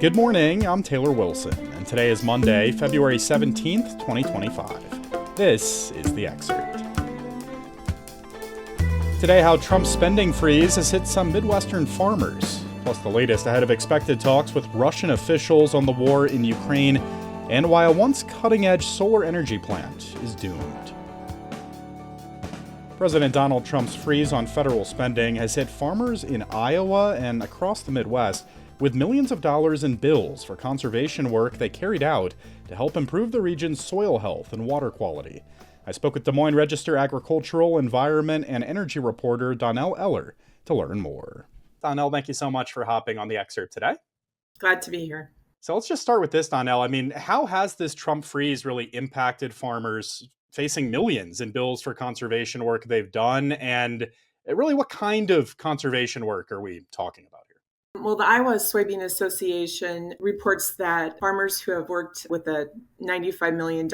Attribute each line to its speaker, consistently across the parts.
Speaker 1: Good morning, I'm Taylor Wilson, and today is Monday, February 17th, 2025. This is The Excerpt. Today, how Trump's spending freeze has hit some Midwestern farmers, plus the latest ahead of expected talks with Russian officials on the war in Ukraine, and why a once cutting-edge solar energy plant is doomed. President Donald Trump's freeze on federal spending has hit farmers in Iowa and across the Midwest with millions of dollars in bills for conservation work they carried out to help improve the region's soil health and water quality. I spoke with Des Moines Register agricultural, environment, and energy reporter Donnell Eller to learn more. Donnell, thank you so much for hopping on The Excerpt today.
Speaker 2: Glad to be here.
Speaker 1: So let's just start with this, Donnell. I mean, how has this Trump freeze really impacted farmers facing millions in bills for conservation work they've done? And really, what kind of conservation work are we talking about here?
Speaker 2: Well, the Iowa Soybean Association reports that farmers who have worked with a $95 million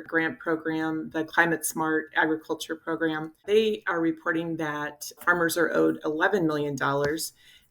Speaker 2: grant program, the Climate Smart Agriculture Program, they are reporting that farmers are owed $11 million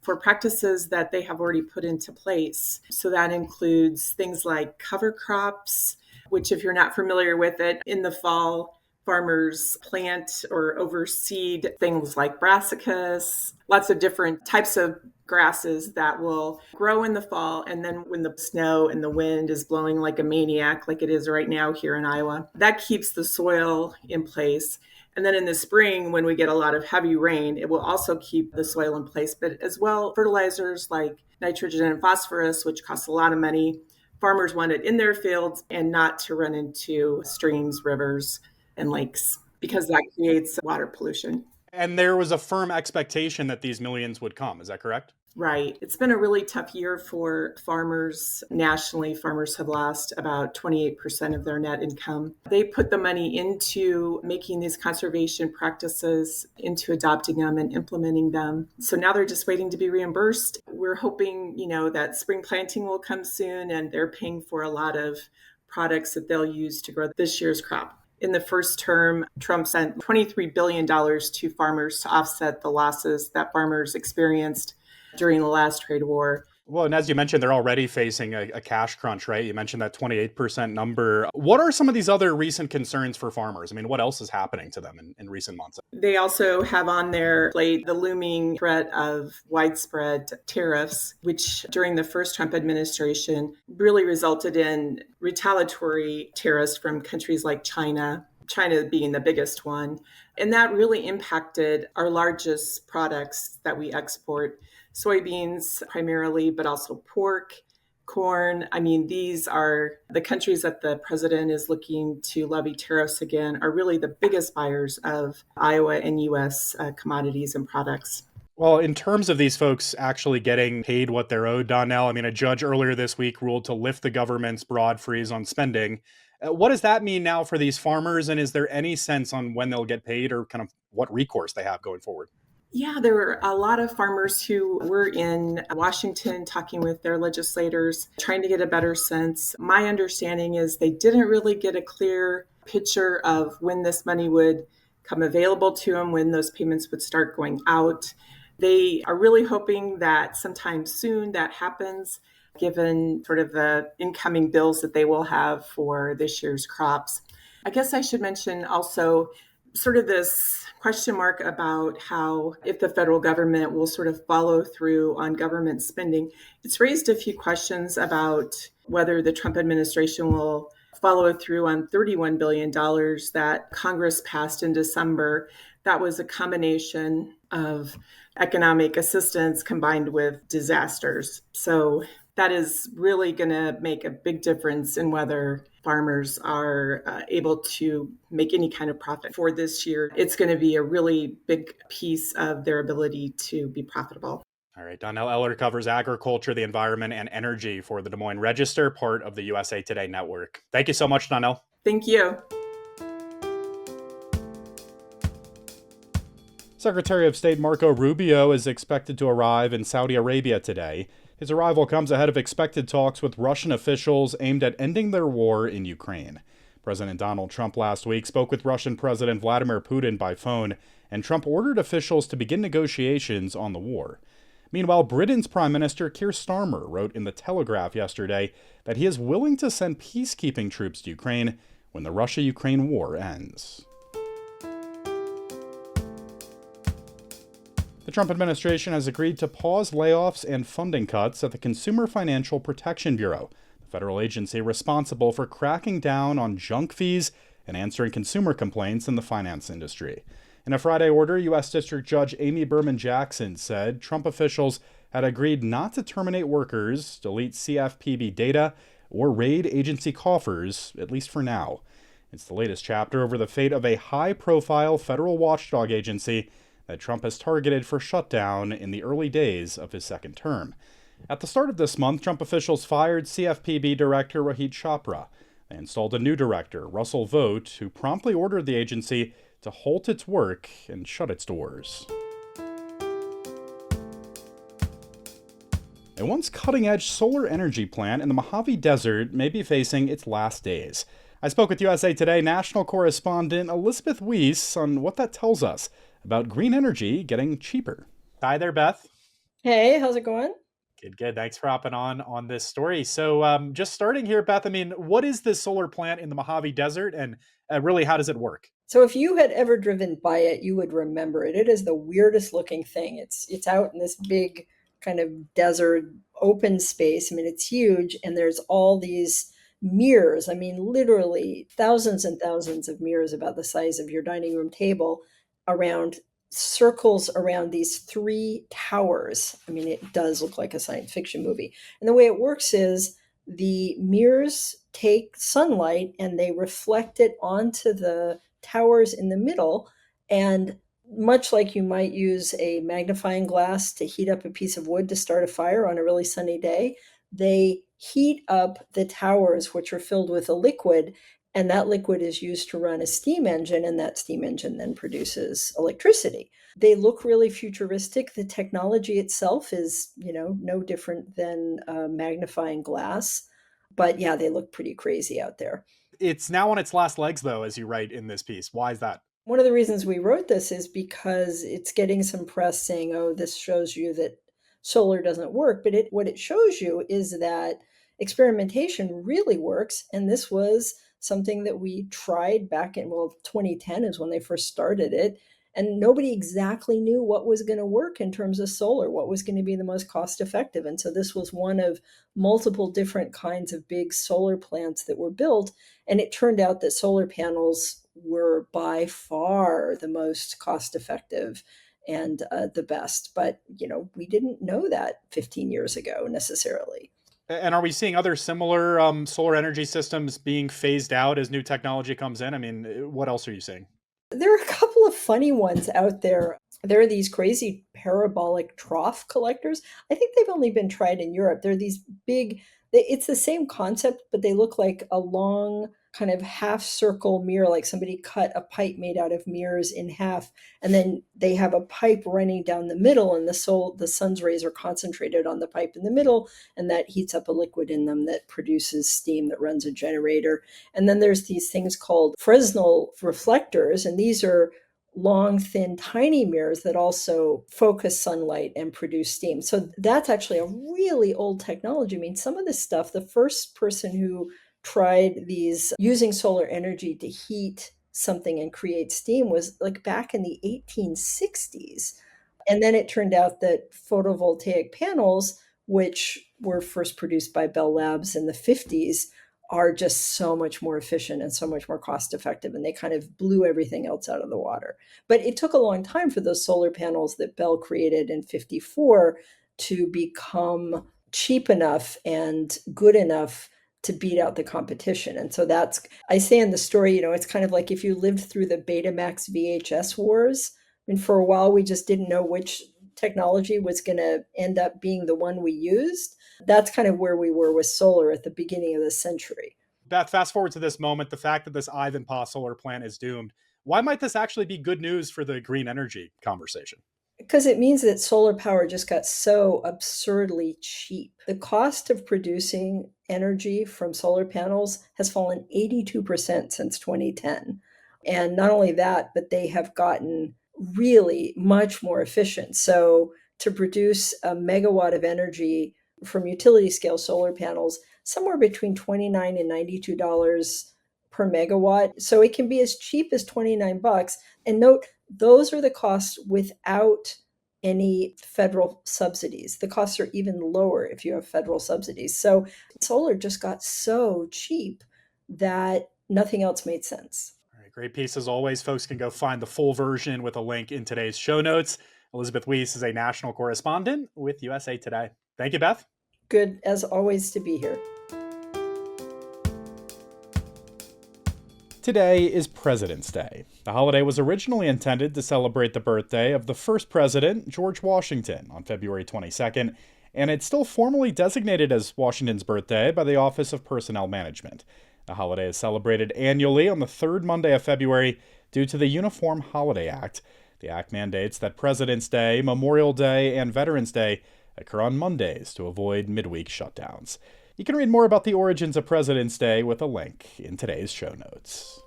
Speaker 2: for practices that they have already put into place. So that includes things like cover crops, which if you're not familiar with it, in the fall, farmers plant or overseed things like brassicas, lots of different types of grasses that will grow in the fall. And then when the snow and the wind is blowing like a maniac, like it is right now here in Iowa, that keeps the soil in place. And then in the spring, when we get a lot of heavy rain, it will also keep the soil in place. But as well, fertilizers like nitrogen and phosphorus, which cost a lot of money, farmers want it in their fields and not to run into streams, rivers, and lakes, because that creates water pollution.
Speaker 1: And there was a firm expectation that these millions would come. Is that correct?
Speaker 2: Right. It's been a really tough year for farmers. Nationally, farmers have lost about 28% of their net income. They put the money into making these conservation practices, into adopting them and implementing them. So now they're just waiting to be reimbursed. We're hoping, that spring planting will come soon, and they're paying for a lot of products that they'll use to grow this year's crop. In the first term, Trump sent $23 billion to farmers to offset the losses that farmers experienced during the last trade war.
Speaker 1: Well, and as you mentioned, they're already facing a cash crunch, right? You mentioned that 28% number. What are some of these other recent concerns for farmers? I mean, what else is happening to them in recent months?
Speaker 2: They also have on their plate the looming threat of widespread tariffs, which during the first Trump administration really resulted in retaliatory tariffs from countries like China being the biggest one. And that really impacted our largest products that we export. Soybeans primarily, but also pork, corn. I mean, these are the countries that the president is looking to levy tariffs again, are really the biggest buyers of Iowa and U.S. Commodities and products.
Speaker 1: Well, in terms of these folks actually getting paid what they're owed, Donnell, I mean, a judge earlier this week ruled to lift the government's broad freeze on spending. What does that mean now for these farmers? And is there any sense on when they'll get paid or kind of what recourse they have going forward?
Speaker 2: Yeah, there were a lot of farmers who were in Washington talking with their legislators, trying to get a better sense. My understanding is they didn't really get a clear picture of when this money would come available to them, when those payments would start going out. They are really hoping that sometime soon that happens, given sort of the incoming bills that they will have for this year's crops. I guess I should mention also sort of this question mark about how if the federal government will sort of follow through on government spending. It's raised a few questions about whether the Trump administration will follow through on $31 billion that Congress passed in December. That was a combination of economic assistance combined with disasters. So that is really going to make a big difference in whether farmers are able to make any kind of profit for this year. It's going to be a really big piece of their ability to be profitable.
Speaker 1: All right. Donnell Eller covers agriculture, the environment, and energy for the Des Moines Register, part of the USA Today network. Thank you so much, Donnell.
Speaker 2: Thank you.
Speaker 1: Secretary of State Marco Rubio is expected to arrive in Saudi Arabia today. His arrival comes ahead of expected talks with Russian officials aimed at ending their war in Ukraine. President Donald Trump last week spoke with Russian President Vladimir Putin by phone, and Trump ordered officials to begin negotiations on the war. Meanwhile, Britain's Prime Minister Keir Starmer wrote in The Telegraph yesterday that he is willing to send peacekeeping troops to Ukraine when the Russia-Ukraine war ends. The Trump administration has agreed to pause layoffs and funding cuts at the Consumer Financial Protection Bureau, the federal agency responsible for cracking down on junk fees and answering consumer complaints in the finance industry. In a Friday order, U.S. District Judge Amy Berman Jackson said Trump officials had agreed not to terminate workers, delete CFPB data, or raid agency coffers, at least for now. It's the latest chapter over the fate of a high-profile federal watchdog agency that Trump has targeted for shutdown in the early days of his second term. At the start of this month, Trump officials fired CFPB Director Rohit Chopra. They installed a new director, Russell Vought, who promptly ordered the agency to halt its work and shut its doors. A once cutting-edge solar energy plant in the Mojave Desert may be facing its last days. I spoke with USA Today national correspondent Elizabeth Weiss on what that tells us about green energy getting cheaper. Hi there, Beth.
Speaker 3: Hey, how's it going?
Speaker 1: Good. Thanks for hopping on this story. So just starting here, Beth, I mean, what is this solar plant in the Mojave Desert and really how does it work?
Speaker 3: So if you had ever driven by it, you would remember it. It is the weirdest looking thing. It's out in this big kind of desert open space. I mean, it's huge and there's all these mirrors. I mean, literally thousands and thousands of mirrors about the size of your dining room table around circles around these three towers. I mean, it does look like a science fiction movie. And the way it works is the mirrors take sunlight and they reflect it onto the towers in the middle. And much like you might use a magnifying glass to heat up a piece of wood to start a fire on a really sunny day, they heat up the towers, which are filled with a liquid, and that liquid is used to run a steam engine, and that steam engine then produces electricity. They look really futuristic. The technology itself is, no different than magnifying glass. But yeah, they look pretty crazy out there.
Speaker 1: It's now on its last legs, though, as you write in this piece. Why is that?
Speaker 3: One of the reasons we wrote this is because it's getting some press saying, oh, this shows you that solar doesn't work. But what it shows you is that experimentation really works. And this was something that we tried back in, 2010 is when they first started it. And nobody exactly knew what was going to work in terms of solar, what was going to be the most cost effective. And so this was one of multiple different kinds of big solar plants that were built. And it turned out that solar panels were by far the most cost effective and the best. But, we didn't know that 15 years ago necessarily.
Speaker 1: And are we seeing other similar solar energy systems being phased out as new technology comes in? I mean, what else are you seeing?
Speaker 3: There are a couple of funny ones out there. There are these crazy parabolic trough collectors. I think they've only been tried in Europe. They're these big, it's the same concept, but they look like a long kind of half circle mirror, like somebody cut a pipe made out of mirrors in half, and then they have a pipe running down the middle, and the sun's rays are concentrated on the pipe in the middle, and that heats up a liquid in them that produces steam that runs a generator. And then there's these things called Fresnel reflectors, and these are long, thin, tiny mirrors that also focus sunlight and produce steam. So that's actually a really old technology. I mean, some of this stuff, the first person who tried these using solar energy to heat something and create steam was like back in the 1860s. And then it turned out that photovoltaic panels, which were first produced by Bell Labs in the 50s, are just so much more efficient and so much more cost effective. And they kind of blew everything else out of the water. But it took a long time for those solar panels that Bell created in 54 to become cheap enough and good enough to beat out the competition. And so I say in the story, it's kind of like if you lived through the Betamax VHS wars. I mean, for a while, we just didn't know which technology was going to end up being the one we used. That's kind of where we were with solar at the beginning of the century.
Speaker 1: Beth, fast forward to this moment, the fact that this Ivanpah solar plant is doomed. Why might this actually be good news for the green energy conversation?
Speaker 3: Because it means that solar power just got so absurdly cheap. The cost of producing energy from solar panels has fallen 82% since 2010. And not only that, but they have gotten really much more efficient. So, to produce a megawatt of energy from utility scale solar panels somewhere between $29 and $92 per megawatt. So it can be as cheap as $29. And note, those are the costs without any federal subsidies. The costs are even lower if you have federal subsidies. So solar just got so cheap that nothing else made sense.
Speaker 1: All right, great piece as always. Folks can go find the full version with a link in today's show notes. Elizabeth Weiss is a national correspondent with USA Today. Thank you, Beth.
Speaker 3: Good, as always, to be here.
Speaker 1: Today is President's Day. The holiday was originally intended to celebrate the birthday of the first president, George Washington, on February 22nd, and it's still formally designated as Washington's birthday by the Office of Personnel Management. The holiday is celebrated annually on the third Monday of February due to the Uniform Holiday Act. The act mandates that President's Day, Memorial Day, and Veterans Day occur on Mondays to avoid midweek shutdowns. You can read more about the origins of President's Day with a link in today's show notes.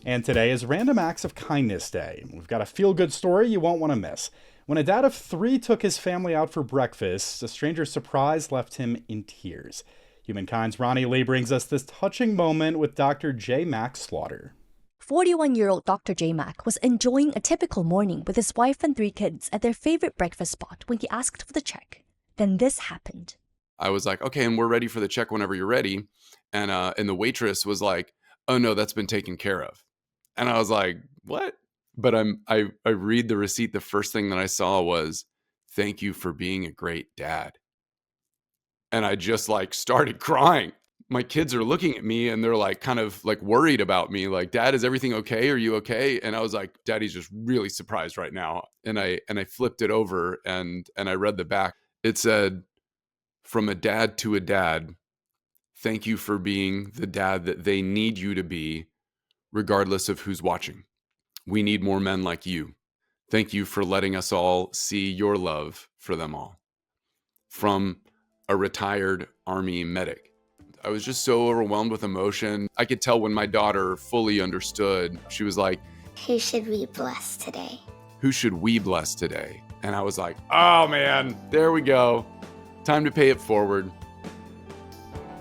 Speaker 1: And today is Random Acts of Kindness Day. We've got a feel-good story you won't want to miss. When a dad of 3 took his family out for breakfast, a stranger's surprise left him in tears. Humankind's Ronnie Lee brings us this touching moment with Dr. J. Max Slaughter.
Speaker 4: 41-year-old Dr. J. Mac was enjoying a typical morning with his wife and 3 kids at their favorite breakfast spot when he asked for the check. Then this happened.
Speaker 5: I was like, okay, and we're ready for the check whenever you're ready. And the waitress was like, oh no, that's been taken care of. And I was like, what? But I read the receipt. The first thing that I saw was, thank you for being a great dad. And I just like started crying. My kids are looking at me and they're like kind of like worried about me. Like, Dad, is everything okay? Are you okay? And I was like, Daddy's just really surprised right now. And I flipped it over and I read the back. It said, from a dad to a dad, thank you for being the dad that they need you to be, regardless of who's watching. We need more men like you. Thank you for letting us all see your love for them all. From a retired Army medic. I was just so overwhelmed with emotion. I could tell when my daughter fully understood. She was like,
Speaker 6: who should we bless today?
Speaker 5: Who should we bless today? And I was like, oh man, there we go. Time to pay it forward.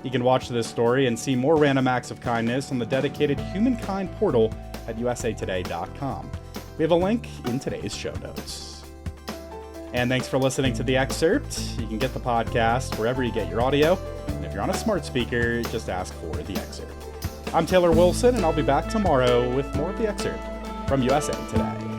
Speaker 1: You can watch this story and see more random acts of kindness on the dedicated Humankind portal at usatoday.com. We have a link in today's show notes. And thanks for listening to The Excerpt. You can get the podcast wherever you get your audio. And if you're on a smart speaker, just ask for The Excerpt. I'm Taylor Wilson, and I'll be back tomorrow with more of The Excerpt from USA Today.